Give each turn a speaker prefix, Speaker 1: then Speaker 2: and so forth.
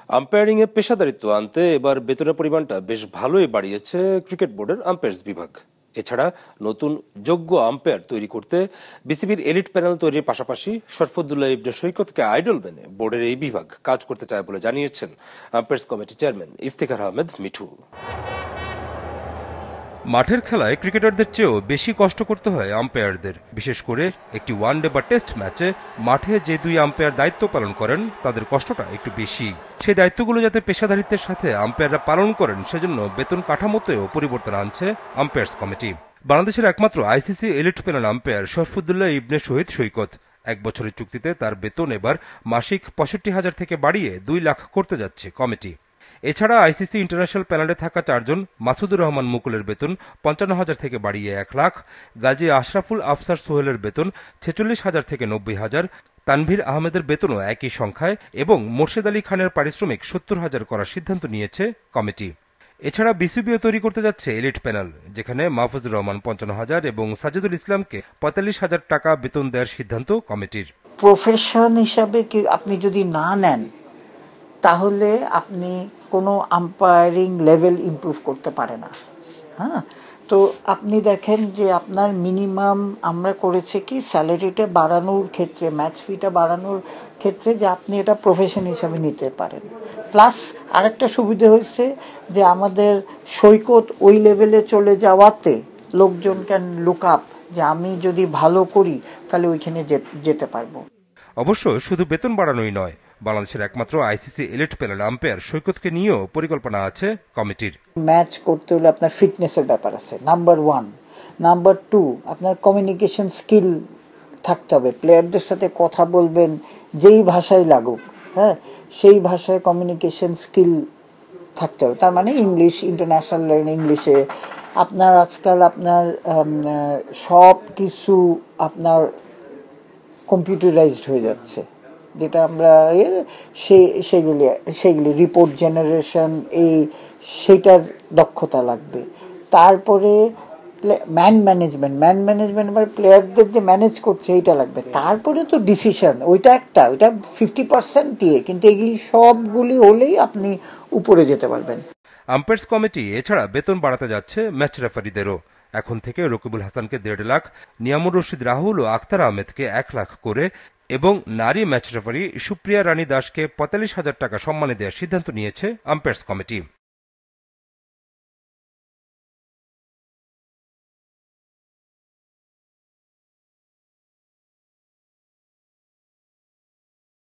Speaker 1: আম্পায়ারিংয়ে পেশাদারিত্ব আনতে এবার বেতনের পরিমাণটা বেশ ভালোই বাড়িয়েছে ক্রিকেট বোর্ডের আম্পায়ার্স বিভাগ। এছাড়া নতুন যোগ্য আম্পায়ার তৈরি করতে বিসিবির এলিট প্যানেল তৈরির পাশাপাশি শরফুদ্দুল্লাহ ইবনে সৈকতকে আইডল মেনে বোর্ডের এই বিভাগ কাজ করতে চায় বলে জানিয়েছেন umpires committee chairman Iftekhar Ahmed Mithu. মাঠের খেলায় ক্রিকেটারদের চেয়েও বেশি কষ্ট করতে হয় আম্পায়ারদের, বিশেষ করে একটি ওয়ানডে বা টেস্ট ম্যাচে মাঠে যে দুই আম্পায়ার দায়িত্ব পালন করেন তাদের কষ্টটা একটু বেশি। সেই দায়িত্বগুলো যাতে পেশাদারিত্বের সাথে আম্পায়াররা পালন করেন সেজন্য বেতন কাঠামোতেও পরিবর্তন আনছে আম্পায়ার্স কমিটি। বাংলাদেশের একমাত্র আইসিসি এলিট প্যানেল আম্পায়ার শরফুদ্দুল্লাহ ইবনে শহীদ সৈকত 1 বছরের চুক্তিতে তার বেতন এবার মাসিক 65,000 থেকে বাড়িয়ে 2 লাখ করতে যাচ্ছে কমিটি। এছাড়া আইসিসি ইন্টারন্যাশনাল প্যানেলে থাকা 4 জন মাসুদুর রহমান মুকুলের বেতন 55,000 থেকে বাড়িয়ে 1 লাখ, গাজী আশরাফুল আফসার সোহেলের বেতন 46,000 থেকে 90,000, তানভীর আহমেদের বেতনও একই সংখ্যায় এবং মোর্শেদ আলী খানের পারিশ্রমিক 70,000 করার সিদ্ধান্ত নিয়েছে কমিটি। এছাড়া বিসিবিও তৈরি করতে যাচ্ছে এলিট প্যানেল, যেখানে মাহফুজুর রহমান 55,000 এবং সাজিদুল ইসলামকে 45,000 টাকা বেতন দেওয়ার সিদ্ধান্ত কমিটির।
Speaker 2: প্রফেশন হিসাবে কি আপনি যদি না নেন তাহলে আপনি কোনো আম্পায়ারিং লেভেল ইমপ্রুভ করতে পারে না। হ্যাঁ, তো আপনি দেখেন যে আপনার মিনিমাম আমরা করেছে কি স্যালারিটা বাড়ানোর ক্ষেত্রে, ম্যাচ ফিটা বাড়ানোর ক্ষেত্রে যে আপনি এটা প্রফেশন হিসাবে নিতে পারেন। প্লাস আরেকটা সুবিধা হয়েছে যে আমাদের সৈকত ওই লেভেলে চলে যাওয়াতে লোকজন ক্যান লুক আপ যে আমি যদি ভালো করি তাহলে ওইখানে যেতে পারবো।
Speaker 1: অবশ্য শুধু বেতন বাড়ানোই নয়, বাংলাদেশের একমাত্র আইসিসি এলিট প্যানেল আম্পায়ার সৈকতকে নিয়েও পরিকল্পনা আছে কমিটির।
Speaker 2: ম্যাচ করতে হলে আপনার ফিটনেসের ব্যাপার আছে, নাম্বার 1। নাম্বার 2, আপনার কমিউনিকেশন স্কিল থাকতে হবে। প্লেয়ারদের সাথে কথা বলবেন যেই ভাষায় লাগুক, হ্যাঁ, সেই ভাষায় কমিউনিকেশন স্কিল থাকতে হবে। তার মানে ইংলিশ, ইন্টারন্যাশনাল ইংলিশে আপনার আজকাল আপনার সব কিছু আপনার কম্পিউটারাইজড হয়ে যাচ্ছে, যেটা আমরা সেগুলি রিপোর্ট জেনারেশন সেইটার দক্ষতা লাগবে। তারপরে ম্যান ম্যানেজমেন্ট আবার প্লেয়ারদের যে ম্যানেজ করছে এইটা লাগবে। তারপরে তো ডিসিশন, ওইটা 50% দিয়ে, কিন্তু এগুলি সবগুলি হলেই আপনি উপরে যেতে পারবেন।
Speaker 1: আম্পায়ার্স কমিটি এছাড়া বেতন বাড়াতে যাচ্ছে ম্যাচ রেফারিদেরও। এখন থেকে রকিবুল হাসানকে 1.5 লাখ, নিয়ামুর রশিদ রাহুল ও আখতার আহমেদকে 1 লাখ করে এবং নারী ম্যাচ রেফারি সুপ্রিয়া রানী দাসকে 45,000 টাকা সম্মানে দেওয়ার সিদ্ধান্ত নিয়েছে আম্পায়ার্স কমিটি।